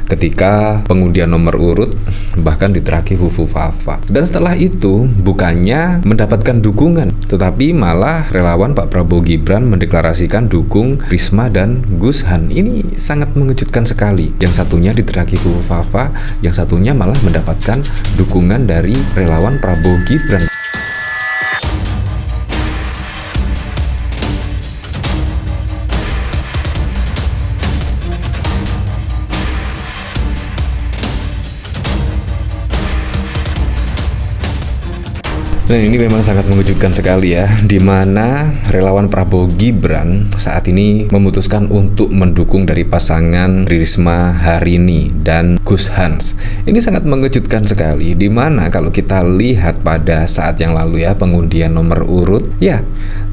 ketika pengundian nomor urut bahkan diteraki Fufu Fafa. Dan setelah itu bukannya mendapatkan dukungan, tetapi malah relawan Pak Prabowo Gibran mendeklarasikan dukung Risma dan Gus Han. Ini sangat mengejutkan sekali. Yang satunya diteraki Fufu Fafa, yang satunya malah mendapatkan dukungan dari relawan Prabowo Gibran. Nah, ini memang sangat mengejutkan sekali ya, di mana relawan Prabowo Gibran saat ini memutuskan untuk mendukung dari pasangan Risma Harini dan Gus Hans. Ini sangat mengejutkan sekali, di mana kalau kita lihat pada saat yang lalu ya, pengundian nomor urut ya,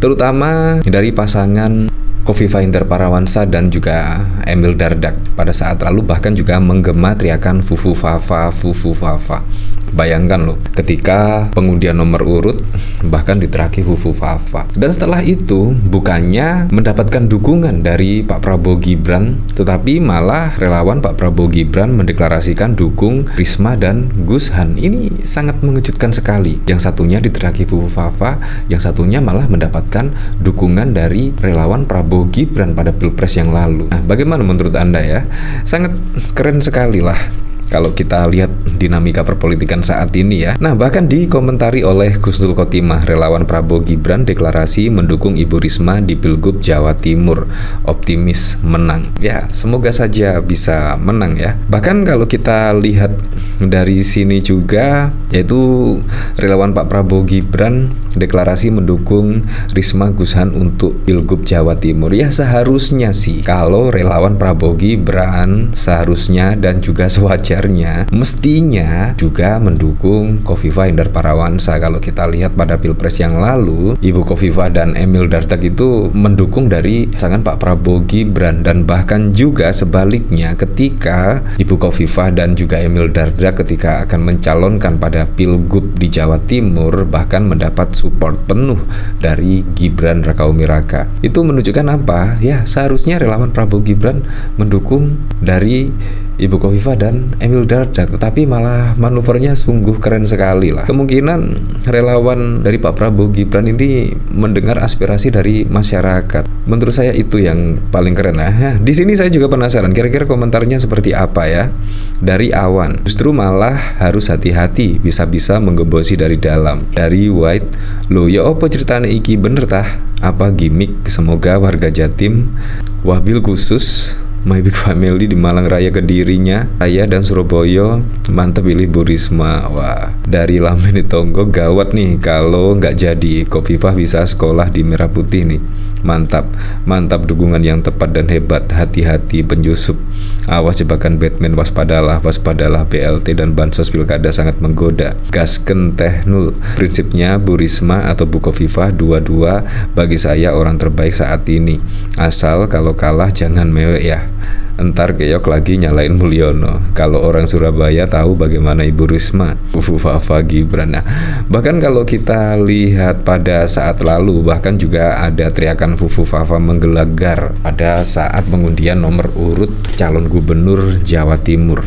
terutama dari pasangan Khofifah Indar Parawansa dan juga Emil Dardak pada saat lalu bahkan juga menggema teriakan Fufu Fafa, Fufu Fafa. Bayangkan loh, ketika pengundian nomor urut bahkan diteraki Fufu Fafa. Dan setelah itu bukannya mendapatkan dukungan dari Pak Prabowo Gibran, tetapi malah relawan Pak Prabowo Gibran mendeklarasikan dukung Risma dan Gus Han. Ini sangat mengejutkan sekali. Yang satunya diteraki Fufu Fafa, yang satunya malah mendapatkan dukungan dari relawan Prabowo Gibran pada Pilpres yang lalu. Nah, bagaimana menurut Anda ya? Sangat keren sekali lah kalau kita lihat dinamika perpolitikan saat ini ya. Nah, bahkan dikomentari oleh Husnul Khotimah, relawan Prabowo Gibran deklarasi mendukung Ibu Risma di Pilgub Jawa Timur, optimis menang. Ya, semoga saja bisa menang ya. Bahkan kalau kita lihat dari sini juga, yaitu relawan Pak Prabowo Gibran deklarasi mendukung Risma Gus Han untuk Pilgub Jawa Timur. Ya, seharusnya sih kalau relawan Prabowo Gibran seharusnya dan juga sewajarnya mestinya juga mendukung Khofifah Indar Parawansa. Kalau kita lihat pada Pilpres yang lalu, Ibu Khofifah dan Emil Dardak itu mendukung dari pasangan Pak Prabowo Gibran, dan bahkan juga sebaliknya ketika Ibu Khofifah dan juga Emil Dardak ketika akan mencalonkan pada Pilgub di Jawa Timur bahkan mendapat support penuh dari Gibran Rakauming Raka. Itu menunjukkan apa? Ya, seharusnya relawan Prabowo Gibran mendukung dari Ibu Khofifah dan Emil Dardak, tetapi malah manuvernya sungguh keren sekali lah. Kemungkinan relawan dari Pak Prabowo Gibran ini mendengar aspirasi dari masyarakat. Menurut saya itu yang paling keren lah. Nah, di sini saya juga penasaran kira-kira komentarnya seperti apa ya. Dari Awan, justru malah harus hati-hati, bisa-bisa menggembosi dari dalam. Dari White, loh ya opo ceritane iki bener tah? Apa gimmick? Semoga warga Jatim wabil khusus My Big Family di Malang Raya, Kedirinya Raya dan Surabaya mantep pilih Bu Risma. Wah, dari Lameni Tonggo gawat nih kalau nggak jadi. Khofifah bisa sekolah di Merah Putih nih. Mantap, mantap, dukungan yang tepat dan hebat. Hati-hati penyusup, awas jebakan Batman, waspadalah, waspadalah, BLT dan bansos pilkada sangat menggoda. Gasken teh nul. Prinsipnya Bu Risma atau Bu Khofifah, dua-dua bagi saya orang terbaik saat ini. Asal kalau kalah jangan mewek ya. Entar keok lagi nyalain Mulyono. Kalau orang Surabaya tahu bagaimana Ibu Risma, Fufu Fafa Gibran. Nah, bahkan kalau kita lihat pada saat lalu, bahkan juga ada teriakan Fufu Fafa menggelegar pada saat pengundian nomor urut calon gubernur Jawa Timur.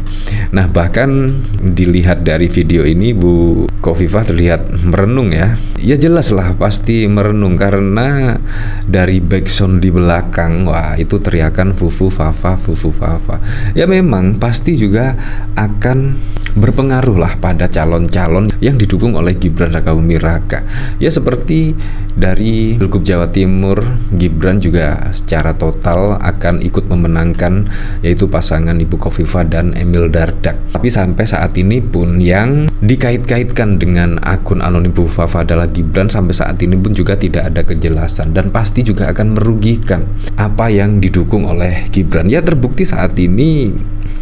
Nah, bahkan dilihat dari video ini, Bu Khofifah terlihat merenung ya. Ya jelas lah pasti merenung karena dari backsound di belakang, wah itu teriakan Fufu Fafa, Fufu Fafa. Ya memang pasti juga akan berpengaruh lah pada calon-calon yang didukung oleh Gibran Rakauming Raka. Ya seperti dari Pilgub Jawa Timur, Gibran juga secara total akan ikut memenangkan yaitu pasangan Ibu Khofifah dan Emil Dardak. Tapi sampai saat ini pun yang dikait-kaitkan dengan akun anonim Bu Fafa adalah Gibran, sampai saat ini pun juga tidak ada kejelasan dan pasti juga akan merugikan apa yang didukung oleh Gibran. Ya terbukti saat ini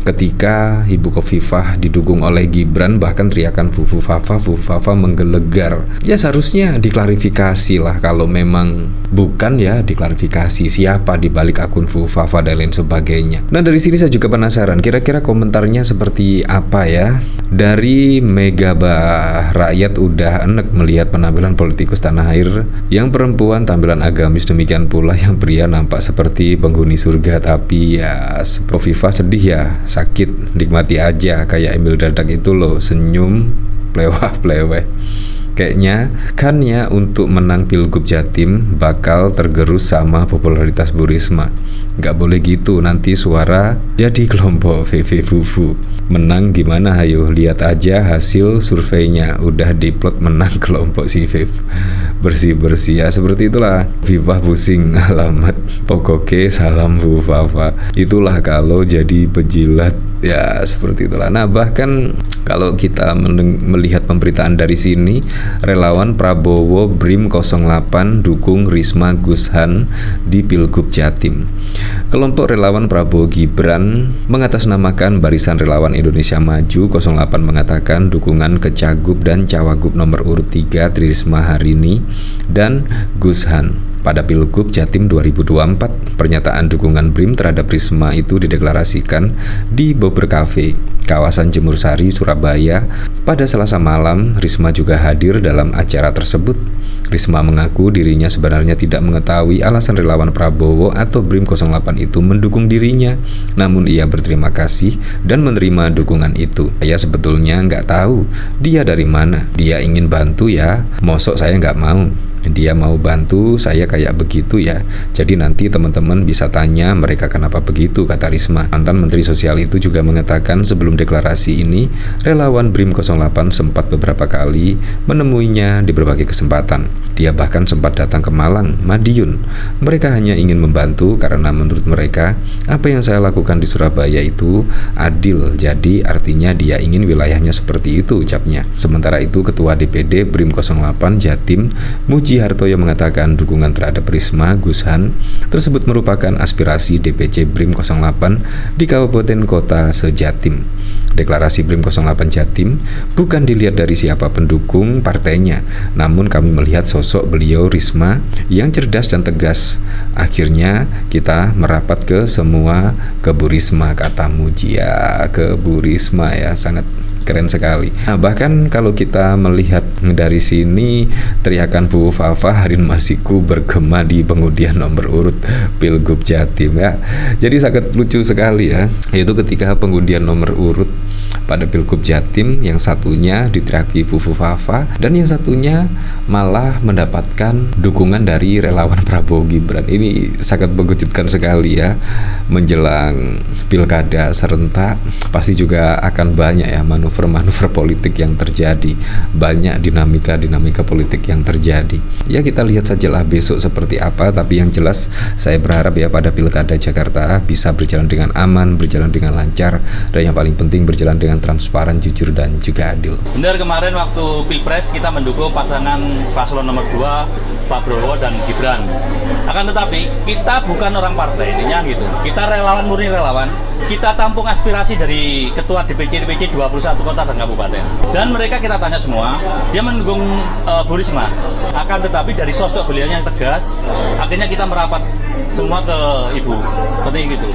ketika Ibu Khofifah didukung oleh Gibran, bahkan teriakan Fufu Fafa menggelegar. Ya seharusnya diklarifikasi lah, kalau memang bukan ya diklarifikasi siapa di balik akun Fufu Fafa dan lain sebagainya. Nah dari sini saya juga penasaran kira-kira komentarnya seperti apa ya. Dari Megabah, rakyat udah enek melihat penampilan politikus tanah air yang perempuan tampilan agamis, demikian pula yang pria nampak seperti penghuni surga. Tapi ya Khofifah sedih ya ya sakit, nikmati aja. Kayak Emil Dardak itu loh, senyum plewah-pleweh. Kayaknya kan ya untuk menang Pilgub Jatim bakal tergerus sama popularitas Bu Risma. Nggak boleh gitu, nanti suara jadi kelompok VV Fufu. Menang gimana, ayo lihat aja hasil surveinya, udah diplot menang kelompok si Viv. Bersih-bersih ya, seperti itulah. Vivah pusing alamat, pokoke salam Bu Fafa. Itulah kalau jadi pejilat, ya seperti itulah. Nah bahkan kalau kita melihat pemberitaan dari sini, relawan Prabowo BRIM 08 dukung Risma Gushan di Pilgub Jatim. Kelompok relawan Prabowo Gibran mengatasnamakan Barisan Relawan Indonesia Maju 08 mengatakan dukungan ke Cagup dan Cawagup nomor urut 3 Tri Risma Harini dan Gushan pada Pilgub Jatim 2024. Pernyataan dukungan BRIM terhadap Risma itu dideklarasikan di Bobber Cafe, kawasan Jemur Sari, Surabaya. Pada Selasa malam, Risma juga hadir dalam acara tersebut. Risma mengaku dirinya sebenarnya tidak mengetahui alasan relawan Prabowo atau BRIM 08 itu mendukung dirinya. Namun ia berterima kasih dan menerima dukungan itu. Saya sebetulnya nggak tahu dia dari mana. Dia ingin bantu ya, mosok saya nggak mau. Dia mau bantu saya kayak begitu ya. Jadi nanti teman-teman bisa tanya mereka kenapa begitu, kata Risma. Mantan Menteri Sosial itu juga mengatakan sebelum deklarasi ini, relawan BRIM 08 sempat beberapa kali menemuinya di berbagai kesempatan. Dia bahkan sempat datang ke Malang, Madiun. Mereka hanya ingin membantu karena menurut mereka apa yang saya lakukan di Surabaya itu adil. Jadi artinya dia ingin wilayahnya seperti itu, ucapnya. Sementara itu Ketua DPD BRIM 08 Jatim, Muji Hartoyo mengatakan dukungan terhadap Risma Gushan tersebut merupakan aspirasi DPC BRIM 08 di Kabupaten Kota se-Jatim. Deklarasi BRIM 08 Jatim bukan dilihat dari siapa pendukung partainya, namun kami melihat sosok beliau Risma yang cerdas dan tegas. Akhirnya kita merapat ke semua ke Bu Risma, kata Muji. Ya, ke Bu Risma ya, sangat keren sekali. Nah, bahkan kalau kita melihat dari sini, teriakan Bu Fafa Harin Masiku bergema di pengundian nomor urut Pilgub Jatim ya. Jadi sangat lucu sekali ya, yaitu ketika pengundian nomor urut pada Pilgub Jatim, yang satunya diteriaki Bu Fafa dan yang satunya malah mendapatkan dukungan dari relawan Prabowo Gibran. Ini sangat mengejutkan sekali ya. Menjelang pilkada serentak pasti juga akan banyak ya manuver politik yang terjadi, banyak dinamika politik yang terjadi. Ya kita lihat sajalah besok seperti apa, tapi yang jelas saya berharap ya pada pilkada Jakarta bisa berjalan dengan aman, berjalan dengan lancar, dan yang paling penting berjalan dengan transparan, jujur, dan juga adil. Benar, kemarin waktu Pilpres kita mendukung pasangan paslon nomor 2 Pak Prabowo dan Gibran. Akan tetapi kita bukan orang partai, intinya gitu. Kita relawan, murni relawan. Kita tampung aspirasi dari ketua DPC 21 kota dan kabupaten. Dan mereka kita tanya semua, dia mendukung Bu Risma. Akan tetapi dari sosok beliau yang tegas, akhirnya kita merapat semua ke Ibu. Seperti gitu.